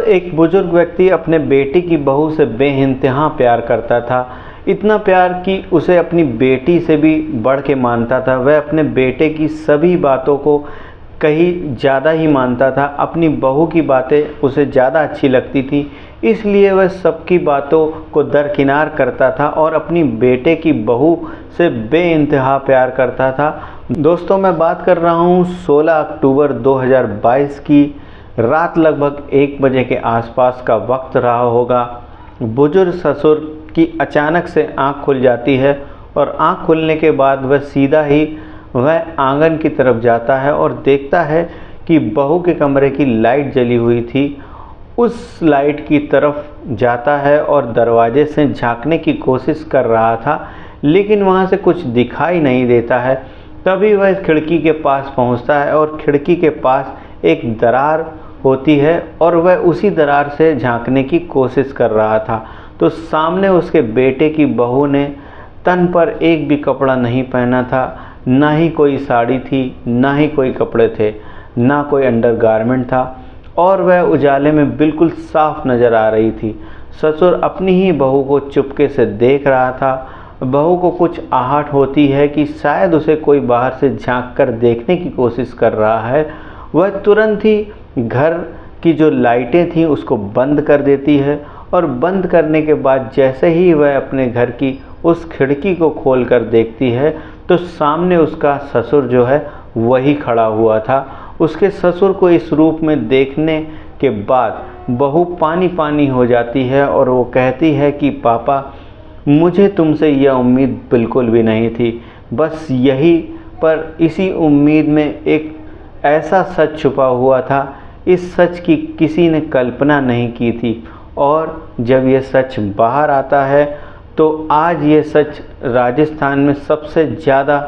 एक बुजुर्ग व्यक्ति अपने बेटी की बहू से बेइंतहा प्यार करता था। इतना प्यार कि उसे अपनी बेटी से भी बढ़ के मानता था। वह अपने बेटे की सभी बातों को कहीं ज़्यादा ही मानता था। अपनी बहू की बातें उसे ज़्यादा अच्छी लगती थी, इसलिए वह सबकी बातों को दरकिनार करता था और अपनी बेटे की बहू से बेइंतहा प्यार करता था। दोस्तों, मैं बात कर रहा हूँ 16 अक्टूबर 2022 की। रात लगभग 1 बजे के आसपास का वक्त रहा होगा। बुजुर्ग ससुर की अचानक से आंख खुल जाती है और आंख खुलने के बाद वह आंगन की तरफ जाता है और देखता है कि बहू के कमरे की लाइट जली हुई थी। उस लाइट की तरफ जाता है और दरवाजे से झांकने की कोशिश कर रहा था, लेकिन वहाँ से कुछ दिखाई नहीं देता है। तभी वह खिड़की के पास पहुँचता है और खिड़की के पास एक दरार होती है और वह उसी दरार से झांकने की कोशिश कर रहा था। तो सामने उसके बेटे की बहू ने तन पर एक भी कपड़ा नहीं पहना था, ना ही कोई साड़ी थी, ना ही कोई कपड़े थे, ना कोई अंडरगारमेंट था और वह उजाले में बिल्कुल साफ नज़र आ रही थी। ससुर अपनी ही बहू को चुपके से देख रहा था। बहू को कुछ आहट होती है कि शायद उसे कोई बाहर से झांक कर देखने की कोशिश कर रहा है। वह तुरंत ही घर की जो लाइटें थीं उसको बंद कर देती है और बंद करने के बाद जैसे ही वह अपने घर की उस खिड़की को खोलकर देखती है तो सामने उसका ससुर जो है वही खड़ा हुआ था। उसके ससुर को इस रूप में देखने के बाद बहू पानी पानी हो जाती है और वो कहती है कि पापा, मुझे तुमसे यह उम्मीद बिल्कुल भी नहीं थी। बस यही पर इसी उम्मीद में एक ऐसा सच छुपा हुआ था। इस सच की किसी ने कल्पना नहीं की थी और जब यह सच बाहर आता है तो आज ये सच राजस्थान में सबसे ज़्यादा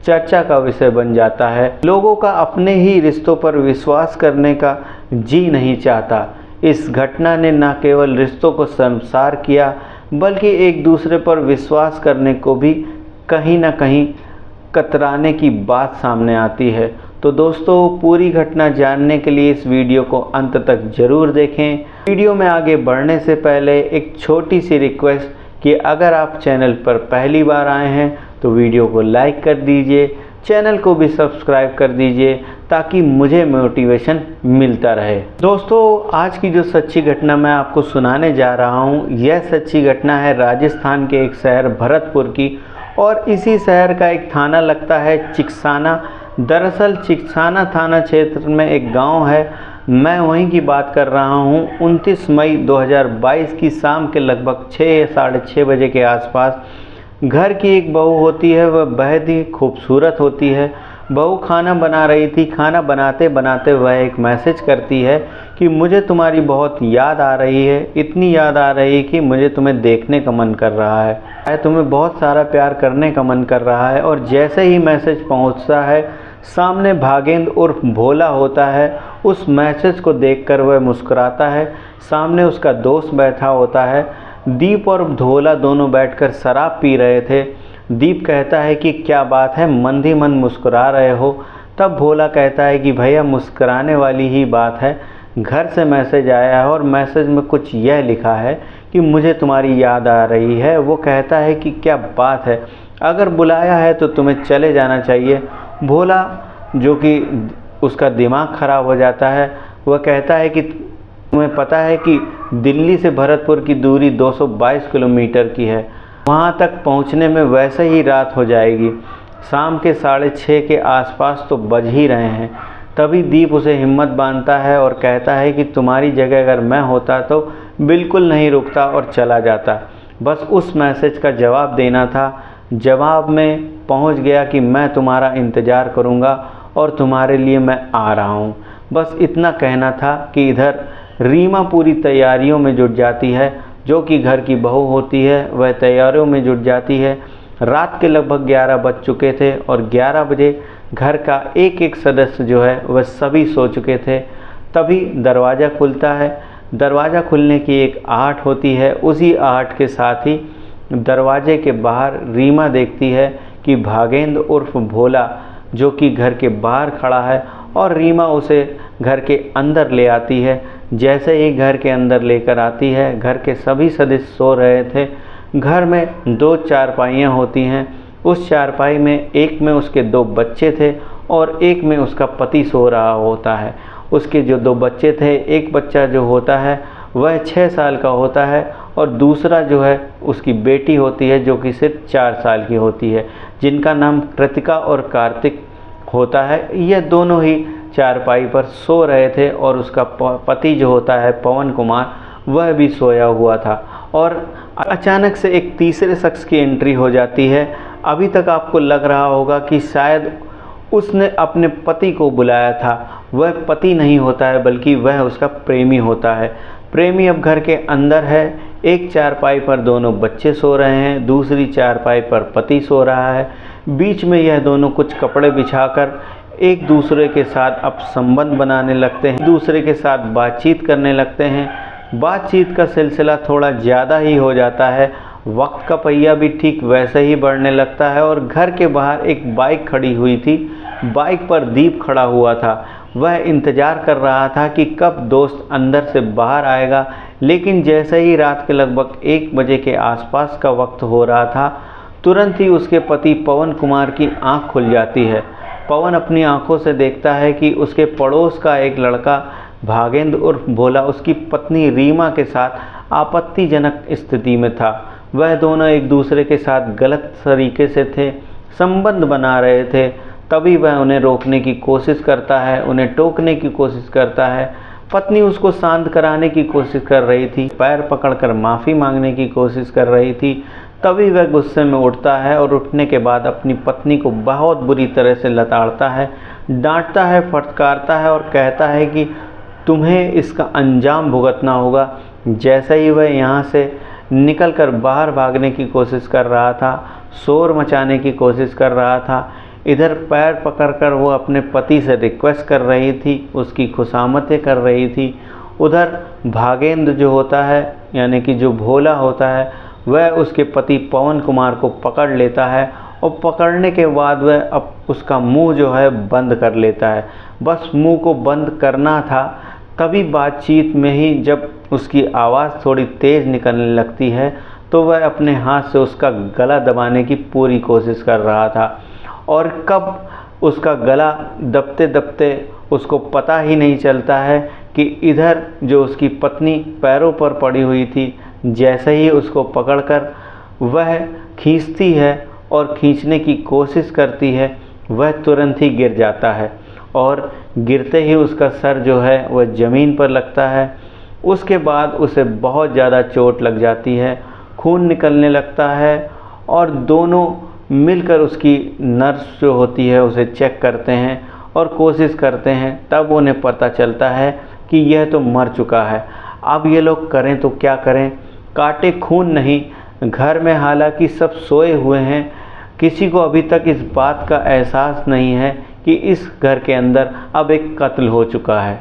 चर्चा का विषय बन जाता है। लोगों का अपने ही रिश्तों पर विश्वास करने का जी नहीं चाहता। इस घटना ने न केवल रिश्तों को शर्मसार किया बल्कि एक दूसरे पर विश्वास करने को भी कहीं ना कहीं कतराने की बात सामने आती है। तो दोस्तों, पूरी घटना जानने के लिए इस वीडियो को अंत तक ज़रूर देखें। वीडियो में आगे बढ़ने से पहले एक छोटी सी रिक्वेस्ट कि अगर आप चैनल पर पहली बार आए हैं तो वीडियो को लाइक कर दीजिए, चैनल को भी सब्सक्राइब कर दीजिए ताकि मुझे मोटिवेशन मिलता रहे। दोस्तों, आज की जो सच्ची घटना मैं आपको सुनाने जा रहा हूँ, यह सच्ची घटना है राजस्थान के एक शहर भरतपुर की और इसी शहर का एक थाना लगता है चिकसाना। दरअसल चिकसाना थाना क्षेत्र में एक गांव है, मैं वहीं की बात कर रहा हूं। 29 मई 2022 की शाम के लगभग 6 साढ़े 6 बजे के आसपास घर की एक बहू होती है। वह बेहद ही खूबसूरत होती है। बहू खाना बना रही थी। खाना बनाते बनाते वह एक मैसेज करती है कि मुझे तुम्हारी बहुत याद आ रही है, इतनी याद आ रही है कि मुझे तुम्हें देखने का मन कर रहा है, तुम्हें बहुत सारा प्यार करने का मन कर रहा है। और जैसे ही मैसेज पहुंचता है, सामने भागेंद्र उर्फ भोला होता है। उस मैसेज को देखकर वह मुस्कुराता है। सामने उसका दोस्त बैठा होता है। दीप और भोला दोनों बैठकर शराब पी रहे थे। दीप कहता है कि क्या बात है, मंद ही मंद मुस्कुरा रहे हो। तब भोला कहता है कि भैया, मुस्कुराने वाली ही बात है, घर से मैसेज आया है और मैसेज में कुछ यह लिखा है कि मुझे तुम्हारी याद आ रही है। वो कहता है कि क्या बात है, अगर बुलाया है तो तुम्हें चले जाना चाहिए। भोला, जो कि उसका दिमाग ख़राब हो जाता है, वह कहता है कि तुम्हें पता है कि दिल्ली से भरतपुर की दूरी 222 किलोमीटर की है, वहाँ तक पहुँचने में वैसे ही रात हो जाएगी। शाम के 6:30 के आसपास तो बज ही रहे हैं। तभी दीप उसे हिम्मत बांधता है और कहता है कि तुम्हारी जगह अगर मैं होता तो बिल्कुल नहीं रुकता और चला जाता। बस उस मैसेज का जवाब देना था। जवाब में पहुंच गया कि मैं तुम्हारा इंतज़ार करूंगा और तुम्हारे लिए मैं आ रहा हूं। बस इतना कहना था कि इधर रीमा पूरी तैयारियों में जुट जाती है, जो कि घर की बहू होती है। वह तैयारियों में जुट जाती है। रात के लगभग 11 बज चुके थे और 11 बजे घर का एक एक सदस्य जो है वह सभी सो चुके थे। तभी दरवाज़ा खुलता है। दरवाज़ा खुलने की एक आहट होती है। उसी आहट के साथ ही दरवाजे के बाहर रीमा देखती है कि भागेंद्र उर्फ भोला, जो कि घर के बाहर खड़ा है, और रीमा उसे घर के अंदर ले आती है। जैसे ही घर के अंदर लेकर आती है, घर के सभी सदस्य सो रहे थे। घर में 2 चारपाइयाँ होती हैं। उस चारपाई में एक में उसके 2 बच्चे थे और एक में उसका पति सो रहा होता है। उसके जो 2 बच्चे थे, एक बच्चा जो होता है वह 6 साल का होता है और दूसरा जो है उसकी बेटी होती है जो कि सिर्फ 4 साल की होती है, जिनका नाम कृतिका और कार्तिक होता है। ये दोनों ही चारपाई पर सो रहे थे और उसका पति जो होता है पवन कुमार, वह भी सोया हुआ था। और अचानक से एक तीसरे शख्स की एंट्री हो जाती है। अभी तक आपको लग रहा होगा कि शायद उसने अपने पति को बुलाया था। वह पति नहीं होता है बल्कि वह उसका प्रेमी होता है। प्रेमी अब घर के अंदर है। एक चारपाई पर दोनों बच्चे सो रहे हैं, दूसरी चारपाई पर पति सो रहा है। बीच में यह दोनों कुछ कपड़े बिछाकर एक दूसरे के साथ अब संबंध बनाने लगते हैं, दूसरे के साथ बातचीत करने लगते हैं। बातचीत का सिलसिला थोड़ा ज़्यादा ही हो जाता है। वक्त का पहिया भी ठीक वैसे ही बढ़ने लगता है और घर के बाहर एक बाइक खड़ी हुई थी। बाइक पर दीप खड़ा हुआ था। वह इंतज़ार कर रहा था कि कब दोस्त अंदर से बाहर आएगा, लेकिन जैसे ही रात के लगभग 1 बजे के आसपास का वक्त हो रहा था, तुरंत ही उसके पति पवन कुमार की आंख खुल जाती है। पवन अपनी आंखों से देखता है कि उसके पड़ोस का एक लड़का भागेंद्र उर्फ भोला उसकी पत्नी रीमा के साथ आपत्तिजनक स्थिति में था। वह दोनों एक दूसरे के साथ गलत तरीके से थे, संबंध बना रहे थे। तभी वह उन्हें रोकने की कोशिश करता है, उन्हें टोकने की कोशिश करता है। पत्नी उसको शांत कराने की कोशिश कर रही थी, पैर पकड़कर माफ़ी मांगने की कोशिश कर रही थी। तभी वह गुस्से में उठता है और उठने के बाद अपनी पत्नी को बहुत बुरी तरह से लताड़ता है, डांटता है, फटकारता है और कहता है कि तुम्हें इसका अंजाम भुगतना होगा। जैसे ही वह यहाँ से निकलकर बाहर भागने की कोशिश कर रहा था, शोर मचाने की कोशिश कर रहा था, इधर पैर पकड़कर वो अपने पति से रिक्वेस्ट कर रही थी, उसकी खुशामतें कर रही थी। उधर भागेंद्र जो होता है, यानी कि जो भोला होता है, वह उसके पति पवन कुमार को पकड़ लेता है और पकड़ने के बाद वह अब उसका मुंह जो है बंद कर लेता है। बस मुंह को बंद करना था, तभी बातचीत में ही जब उसकी आवाज़ थोड़ी तेज़ निकलने लगती है तो वह अपने हाथ से उसका गला दबाने की पूरी कोशिश कर रहा था। और कब उसका गला दबते दबते उसको पता ही नहीं चलता है कि इधर जो उसकी पत्नी पैरों पर पड़ी हुई थी, जैसे ही उसको पकड़कर वह खींचती है और खींचने की कोशिश करती है, वह तुरंत ही गिर जाता है और गिरते ही उसका सर जो है वह ज़मीन पर लगता है। उसके बाद उसे बहुत ज़्यादा चोट लग जाती है, खून निकलने लगता है और दोनों मिलकर उसकी नर्स जो होती है उसे चेक करते हैं और कोशिश करते हैं। तब उन्हें पता चलता है कि यह तो मर चुका है। अब ये लोग करें तो क्या करें, काटे खून नहीं। घर में हालांकि सब सोए हुए हैं, किसी को अभी तक इस बात का एहसास नहीं है कि इस घर के अंदर अब एक कत्ल हो चुका है।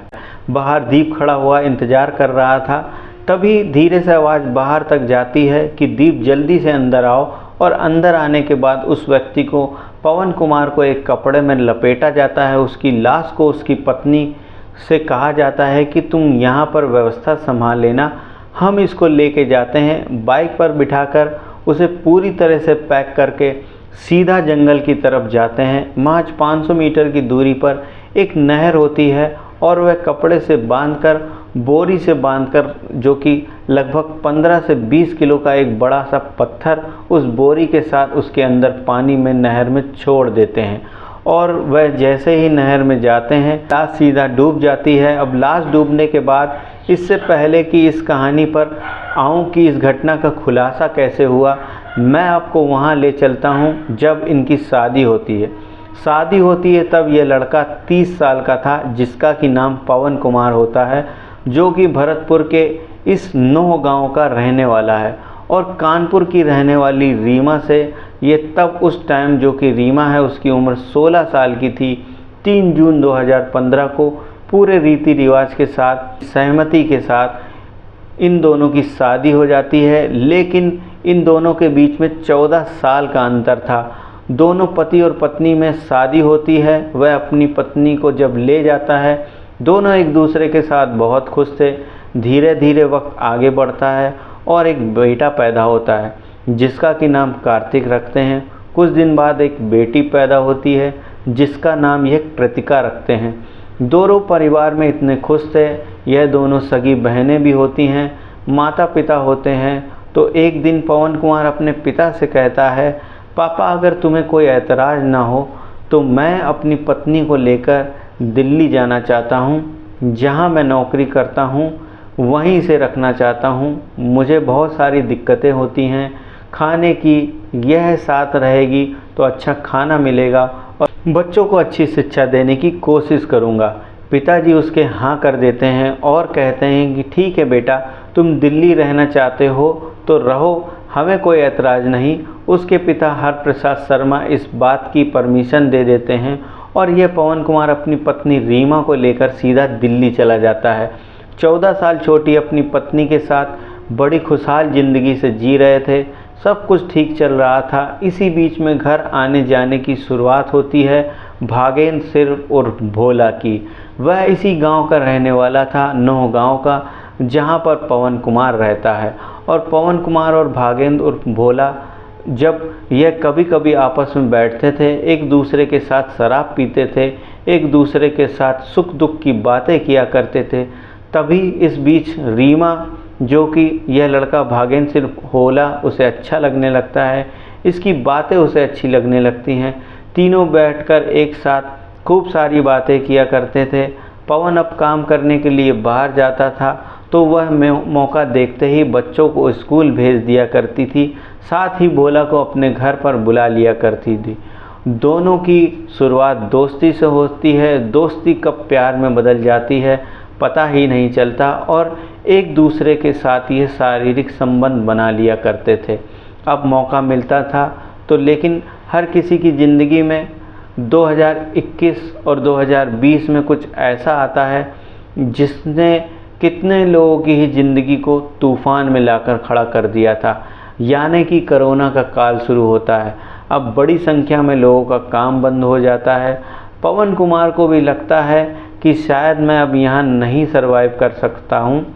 बाहर दीप खड़ा हुआ इंतज़ार कर रहा था। तभी धीरे से आवाज़ बाहर तक जाती है कि दीप जल्दी से अंदर आओ। और अंदर आने के बाद उस व्यक्ति को, पवन कुमार को, एक कपड़े में लपेटा जाता है। उसकी लाश को उसकी पत्नी से कहा जाता है कि तुम यहाँ पर व्यवस्था संभाल लेना, हम इसको लेके जाते हैं। बाइक पर बिठाकर उसे पूरी तरह से पैक करके सीधा जंगल की तरफ जाते हैं। महज 500 मीटर की दूरी पर एक नहर होती है और वह कपड़े से बांधकर, बोरी से बांधकर, जो कि लगभग 15 से 20 किलो का एक बड़ा सा पत्थर उस बोरी के साथ उसके अंदर पानी में, नहर में छोड़ देते हैं। और वह जैसे ही नहर में जाते हैं, लाश सीधा डूब जाती है। अब लाश डूबने के बाद, इससे पहले कि इस कहानी पर आऊँ कि इस घटना का खुलासा कैसे हुआ, मैं आपको वहाँ ले चलता हूँ जब इनकी शादी होती है। शादी होती है तब यह लड़का 30 साल का था, जिसका कि नाम पवन कुमार होता है, जो कि भरतपुर के इस 9 गांव का रहने वाला है। और कानपुर की रहने वाली रीमा से ये तब उस टाइम, जो कि रीमा है, उसकी उम्र 16 साल की थी। 3 जून 2015 को पूरे रीति रिवाज के साथ, सहमति के साथ इन दोनों की शादी हो जाती है। लेकिन इन दोनों के बीच में 14 साल का अंतर था। दोनों पति और पत्नी में शादी होती है। वह अपनी पत्नी को जब ले जाता है दोनों एक दूसरे के साथ बहुत खुश थे। धीरे धीरे वक्त आगे बढ़ता है और एक बेटा पैदा होता है जिसका कि नाम कार्तिक रखते हैं। कुछ दिन बाद एक बेटी पैदा होती है जिसका नाम यह कृतिका रखते हैं। दोनों परिवार में इतने खुश थे। यह दोनों सगी बहनें भी होती हैं, माता पिता होते हैं। तो एक दिन पवन कुमार अपने पिता से कहता है, पापा अगर तुम्हें कोई ऐतराज़ ना हो तो मैं अपनी पत्नी को लेकर दिल्ली जाना चाहता हूँ। जहाँ मैं नौकरी करता हूँ वहीं से रखना चाहता हूँ। मुझे बहुत सारी दिक्कतें होती हैं खाने की, यह साथ रहेगी तो अच्छा खाना मिलेगा और बच्चों को अच्छी शिक्षा देने की कोशिश करूँगा। पिताजी उसके हाँ कर देते हैं और कहते हैं कि ठीक है बेटा, तुम दिल्ली रहना चाहते हो तो रहो, हमें कोई ऐतराज़ नहीं। उसके पिता हरप्रसाद शर्मा इस बात की परमिशन दे देते हैं और यह पवन कुमार अपनी पत्नी रीमा को लेकर सीधा दिल्ली चला जाता है। 14 साल छोटी अपनी पत्नी के साथ बड़ी खुशहाल ज़िंदगी से जी रहे थे। सब कुछ ठीक चल रहा था। इसी बीच में घर आने जाने की शुरुआत होती है भागेंद्र सिर्फ और भोला की। वह इसी गांव का रहने वाला था, नौ गांव का, जहां पर पवन कुमार रहता है। और पवन कुमार और भागेंद्र और भोला जब यह कभी कभी आपस में बैठते थे, एक दूसरे के साथ शराब पीते थे, एक दूसरे के साथ सुख दुख की बातें किया करते थे। तभी इस बीच रीमा, जो कि यह लड़का भागेंद्र सिर्फ भोला, उसे अच्छा लगने लगता है। इसकी बातें उसे अच्छी लगने लगती हैं। तीनों बैठकर एक साथ खूब सारी बातें किया करते थे। पवन अब काम करने के लिए बाहर जाता था तो वह मौका देखते ही बच्चों को स्कूल भेज दिया करती थी, साथ ही भोला को अपने घर पर बुला लिया करती थी। दोनों की शुरुआत दोस्ती से होती है, दोस्ती कब प्यार में बदल जाती है पता ही नहीं चलता और एक दूसरे के साथ ये शारीरिक संबंध बना लिया करते थे। अब मौका मिलता था तो, लेकिन हर किसी की ज़िंदगी में 2021 और 2020 में कुछ ऐसा आता है जिसने कितने लोगों की ही ज़िंदगी को तूफ़ान में लाकर खड़ा कर दिया था। यानी कि कोरोना का काल शुरू होता है। अब बड़ी संख्या में लोगों का काम बंद हो जाता है। पवन कुमार को भी लगता है कि शायद मैं अब यहाँ नहीं सरवाइव कर सकता हूँ,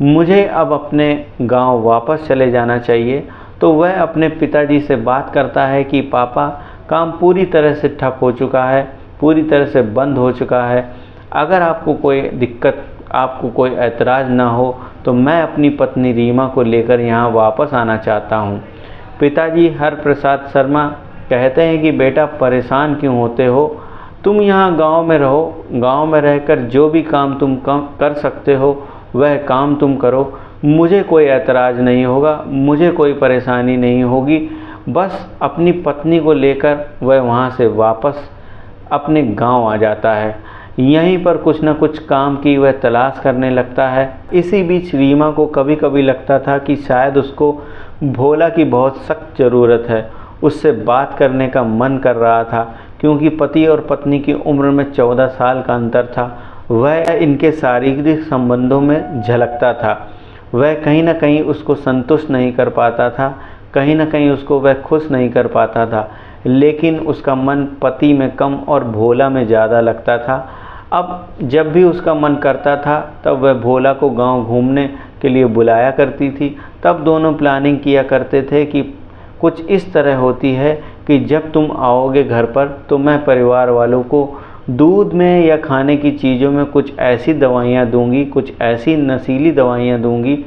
मुझे अब अपने गांव वापस चले जाना चाहिए। तो वह अपने पिताजी से बात करता है कि पापा, काम पूरी तरह से ठप हो चुका है, पूरी तरह से बंद हो चुका है। अगर आपको कोई दिक्कत, आपको कोई ऐतराज़ ना हो तो मैं अपनी पत्नी रीमा को लेकर यहाँ वापस आना चाहता हूँ। पिताजी हरप्रसाद शर्मा कहते हैं कि बेटा परेशान क्यों होते हो, तुम यहाँ गांव में रहो, गांव में रहकर जो भी काम तुम कर सकते हो वह काम तुम करो। मुझे कोई ऐतराज़ नहीं होगा, मुझे कोई परेशानी नहीं होगी। बस अपनी पत्नी को लेकर वह वहाँ से वापस अपने गांव आ जाता है। यहीं पर कुछ न कुछ काम की वह तलाश करने लगता है। इसी बीच रीमा को कभी कभी लगता था कि शायद उसको भोला की बहुत सख्त ज़रूरत है। उससे बात करने का मन कर रहा था क्योंकि पति और पत्नी की उम्र में 14 साल का अंतर था। वह इनके शारीरिक संबंधों में झलकता था। वह कहीं ना कहीं उसको संतुष्ट नहीं कर पाता था, कहीं ना कहीं उसको वह खुश नहीं कर पाता था। लेकिन उसका मन पति में कम और भोला में ज़्यादा लगता था। अब जब भी उसका मन करता था तब वह भोला को गांव घूमने के लिए बुलाया करती थी। तब दोनों प्लानिंग किया करते थे कि कुछ इस तरह होती है कि जब तुम आओगे घर पर तो मैं परिवार वालों को दूध में या खाने की चीज़ों में कुछ ऐसी दवाइयाँ दूंगी, कुछ ऐसी नशीली दवाइयाँ दूंगी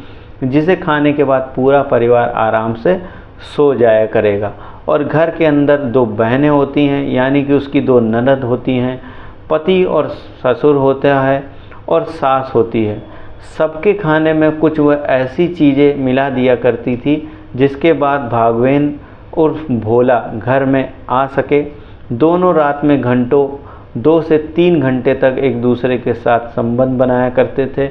जिसे खाने के बाद पूरा परिवार आराम से सो जाया करेगा। और घर के अंदर 2 बहनें होती हैं, यानी कि उसकी 2 ननद होती हैं, पति और ससुर होता है और सास होती है। सबके खाने में कुछ वह ऐसी चीज़ें मिला दिया करती थी जिसके बाद भागवेंद्र और भोला घर में आ सके। दोनों रात में घंटों 2 से 3 घंटे तक एक दूसरे के साथ संबंध बनाया करते थे,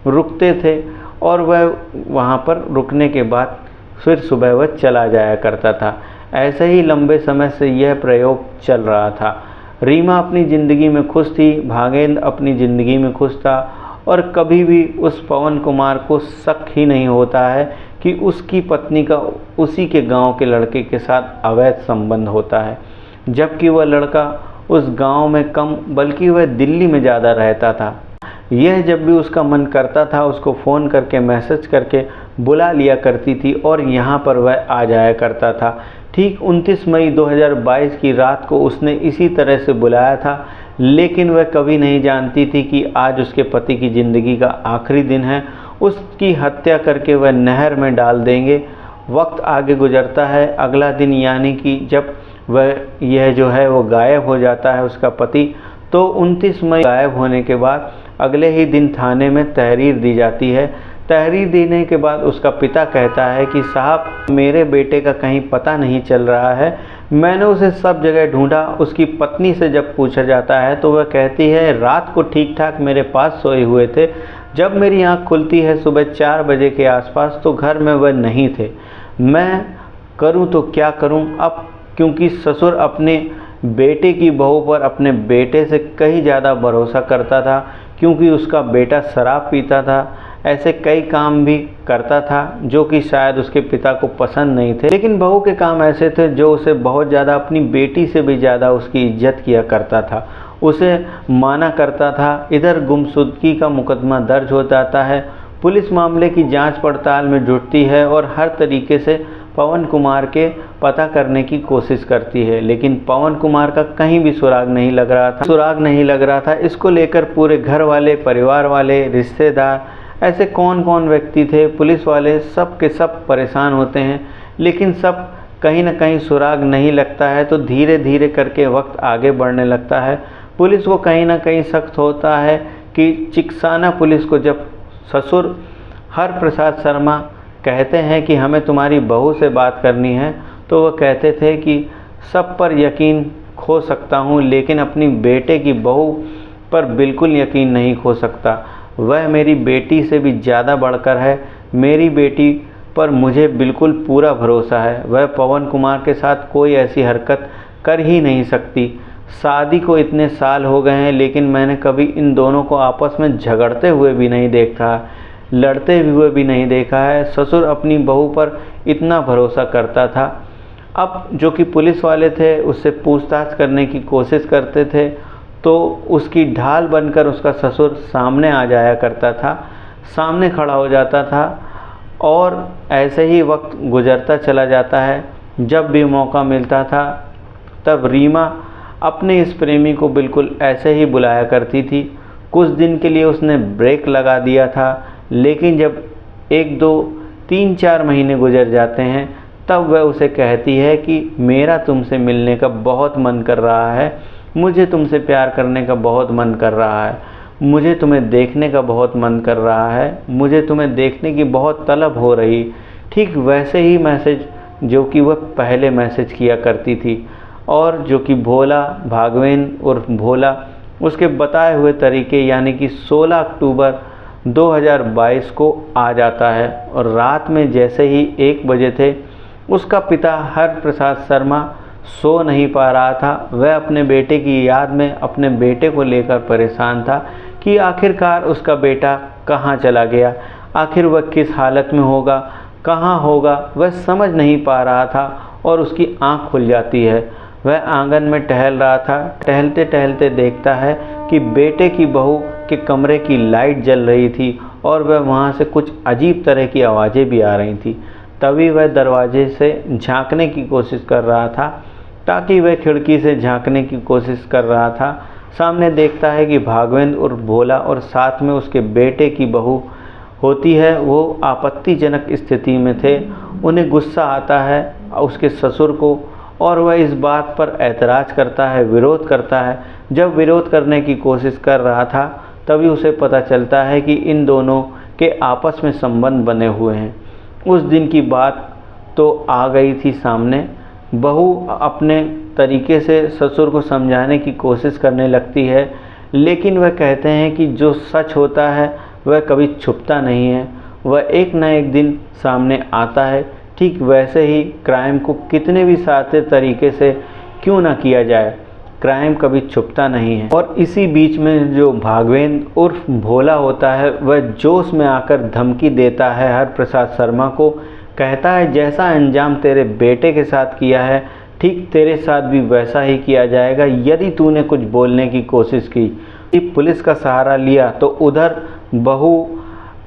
रुकते थे और वह वहाँ पर रुकने के बाद फिर सुबह वह चला जाया करता था। ऐसे ही लंबे समय से यह प्रयोग चल रहा था। रीमा अपनी ज़िंदगी में खुश थी, भागेंद्र अपनी ज़िंदगी में खुश था और कभी भी उस पवन कुमार को शक ही नहीं होता है कि उसकी पत्नी का उसी के गांव के लड़के के साथ अवैध संबंध होता है, जबकि वह लड़का उस गांव में कम बल्कि वह दिल्ली में ज़्यादा रहता था। यह जब भी उसका मन करता था उसको फ़ोन करके मैसेज करके बुला लिया करती थी और यहाँ पर वह आ जाया करता था। ठीक 29 मई 2022 की रात को उसने इसी तरह से बुलाया था, लेकिन वह कभी नहीं जानती थी कि आज उसके पति की ज़िंदगी का आखिरी दिन है। उसकी हत्या करके वह नहर में डाल देंगे। वक्त आगे गुजरता है। अगला दिन यानी कि जब वह यह जो है वो गायब हो जाता है उसका पति, तो 29 मई गायब होने के बाद अगले ही दिन थाने में तहरीर दी जाती है। तहरीर देने के बाद उसका पिता कहता है कि साहब, मेरे बेटे का कहीं पता नहीं चल रहा है, मैंने उसे सब जगह ढूंढा। उसकी पत्नी से जब पूछा जाता है तो वह कहती है रात को ठीक ठाक मेरे पास सोए हुए थे, जब मेरी आँख खुलती है सुबह 4 बजे के आसपास तो घर में वह नहीं थे। मैं करूं तो क्या करूं अब, क्योंकि ससुर अपने बेटे की बहू पर अपने बेटे से कहीं ज़्यादा भरोसा करता था, क्योंकि उसका बेटा शराब पीता था, ऐसे कई काम भी करता था जो कि शायद उसके पिता को पसंद नहीं थे। लेकिन बहू के काम ऐसे थे जो उसे बहुत ज़्यादा, अपनी बेटी से भी ज़्यादा उसकी इज्जत किया करता था, उसे माना करता था। इधर गुमशुदगी का मुकदमा दर्ज हो जाता है। पुलिस मामले की जांच पड़ताल में जुटती है और हर तरीके से पवन कुमार के पता करने की कोशिश करती है, लेकिन पवन कुमार का कहीं भी सुराग नहीं लग रहा था। इसको लेकर पूरे घर वाले, परिवार वाले, रिश्तेदार, ऐसे कौन कौन व्यक्ति थे, पुलिस वाले, सब के सब परेशान होते हैं, लेकिन सब कहीं ना कहीं सुराग नहीं लगता है। तो धीरे धीरे करके वक्त आगे बढ़ने लगता है। पुलिस को कहीं ना कहीं शक होता है कि चिकसाना पुलिस को जब ससुर हरप्रसाद शर्मा कहते हैं कि हमें तुम्हारी बहू से बात करनी है, तो वह कहते थे कि सब पर यकीन खो सकता हूँ, लेकिन अपनी बेटे की बहू पर बिल्कुल यकीन नहीं खो सकता। वह मेरी बेटी से भी ज़्यादा बढ़कर है। मेरी बेटी पर मुझे बिल्कुल पूरा भरोसा है। वह पवन कुमार के साथ कोई ऐसी हरकत कर ही नहीं सकती। शादी को इतने साल हो गए हैं, लेकिन मैंने कभी इन दोनों को आपस में झगड़ते हुए भी नहीं देखा, लड़ते हुए भी नहीं देखा है। ससुर अपनी बहू पर इतना भरोसा करता था। अब जो कि पुलिस वाले थे उससे पूछताछ करने की कोशिश करते थे, तो उसकी ढाल बनकर उसका ससुर सामने आ जाया करता था, सामने खड़ा हो जाता था। और ऐसे ही वक्त गुजरता चला जाता है। जब भी मौका मिलता था तब रीमा अपने इस प्रेमी को बिल्कुल ऐसे ही बुलाया करती थी। कुछ दिन के लिए उसने ब्रेक लगा दिया था, लेकिन जब 1, 2, 3, 4 महीने गुजर जाते हैं तब वह उसे कहती है कि मेरा तुमसे मिलने का बहुत मन कर रहा है, मुझे तुमसे प्यार करने का बहुत मन कर रहा है, मुझे तुम्हें देखने का बहुत मन कर रहा है, मुझे तुम्हें देखने की बहुत तलब हो रही। ठीक वैसे ही मैसेज जो कि वह पहले मैसेज किया करती थी, और जो कि भोला, भागवेन उर्फ भोला, उसके बताए हुए तरीके यानी कि 16 अक्टूबर 2022 को आ जाता है। और रात में जैसे ही 1 बजे थे, उसका पिता हरप्रसाद शर्मा सो नहीं पा रहा था। वह अपने बेटे की याद में अपने बेटे को लेकर परेशान था कि आखिरकार उसका बेटा कहाँ चला गया, आखिर वह किस हालत में होगा, कहाँ होगा, वह समझ नहीं पा रहा था। और उसकी आँख खुल जाती है। वह आंगन में टहल रहा था। टहलते टहलते देखता है कि बेटे की बहू के कमरे की लाइट जल रही थी और वह वहाँ से कुछ अजीब तरह की आवाज़ें भी आ रही थी। तभी वह दरवाजे से झांकने की कोशिश कर रहा था, ताकि वह खिड़की से झांकने की कोशिश कर रहा था। सामने देखता है कि भागवेंद्र और भोला और साथ में उसके बेटे की बहू होती है। वो आपत्तिजनक स्थिति में थे। उन्हें गुस्सा आता है उसके ससुर को, और वह इस बात पर ऐतराज़ करता है, विरोध करता है। जब विरोध करने की कोशिश कर रहा था तभी उसे पता चलता है कि इन दोनों के आपस में संबंध बने हुए हैं। उस दिन की बात तो आ गई थी सामने। बहू अपने तरीके से ससुर को समझाने की कोशिश करने लगती है, लेकिन वह कहते हैं कि जो सच होता है वह कभी छुपता नहीं है, वह एक न एक दिन सामने आता है। ठीक वैसे ही क्राइम को कितने भी सादे तरीके से क्यों ना किया जाए, क्राइम कभी छुपता नहीं है। और इसी बीच में जो भागवेंद्र उर्फ भोला होता है, वह जोश में आकर धमकी देता है हरप्रसाद शर्मा को। कहता है जैसा अंजाम तेरे बेटे के साथ किया है, ठीक तेरे साथ भी वैसा ही किया जाएगा। यदि तूने कुछ बोलने की कोशिश की पुलिस का सहारा लिया तो उधर बहू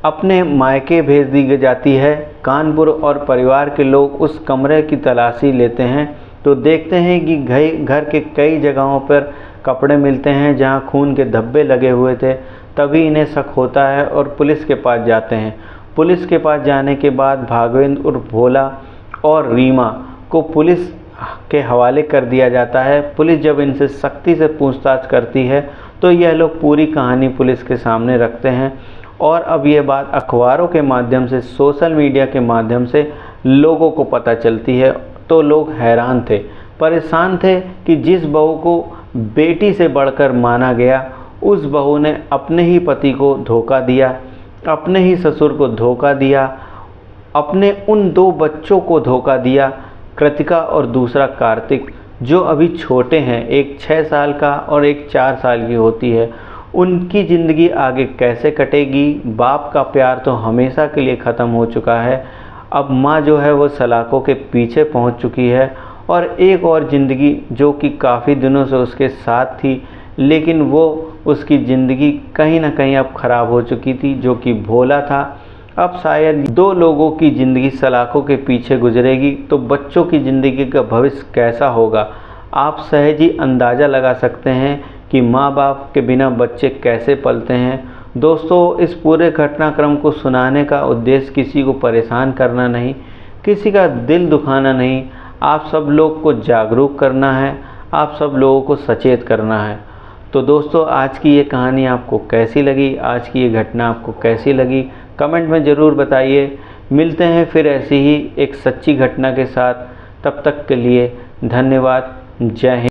अपने मायके भेज दी जाती है। कानपुर और परिवार के लोग उस कमरे की तलाशी लेते हैं तो देखते हैं कि घर के कई जगहों पर कपड़े मिलते हैं जहां खून के धब्बे लगे हुए थे। तभी इन्हें शक होता है और पुलिस के पास जाते हैं। पुलिस के पास जाने के बाद भागवेंद्र उर्फ भोला और रीमा को पुलिस के हवाले कर दिया जाता है। पुलिस जब इनसे सख्ती से पूछताछ करती है तो यह लोग पूरी कहानी पुलिस के सामने रखते हैं और अब ये बात अखबारों के माध्यम से, सोशल मीडिया के माध्यम से लोगों को पता चलती है। तो लोग हैरान थे, परेशान थे कि जिस बहू को बेटी से बढ़कर माना गया, उस बहू ने अपने ही पति को धोखा दिया, अपने ही ससुर को धोखा दिया, अपने उन 2 बच्चों को धोखा दिया, कृतिका और दूसरा कार्तिक, जो अभी छोटे हैं, एक 6 साल का और एक 4 साल की होती है। उनकी ज़िंदगी आगे कैसे कटेगी? बाप का प्यार तो हमेशा के लिए ख़त्म हो चुका है। अब माँ जो है वो सलाखों के पीछे पहुँच चुकी है और एक और ज़िंदगी जो कि काफ़ी दिनों से उसके साथ थी, लेकिन वो उसकी ज़िंदगी कहीं ना कहीं अब ख़राब हो चुकी थी, जो कि भोला था। अब शायद 2 लोगों की ज़िंदगी सलाखों के पीछे गुजरेगी तो बच्चों की ज़िंदगी का भविष्य कैसा होगा? आप सहज ही अंदाज़ा लगा सकते हैं कि माँ बाप के बिना बच्चे कैसे पलते हैं। दोस्तों, इस पूरे घटनाक्रम को सुनाने का उद्देश्य किसी को परेशान करना नहीं, किसी का दिल दुखाना नहीं, आप सब लोग को जागरूक करना है, आप सब लोगों को सचेत करना है। तो दोस्तों, आज की ये कहानी आपको कैसी लगी? आज की ये घटना आपको कैसी लगी? कमेंट में ज़रूर बताइए। मिलते हैं फिर ऐसी ही एक सच्ची घटना के साथ। तब तक के लिए धन्यवाद। जय हिंद।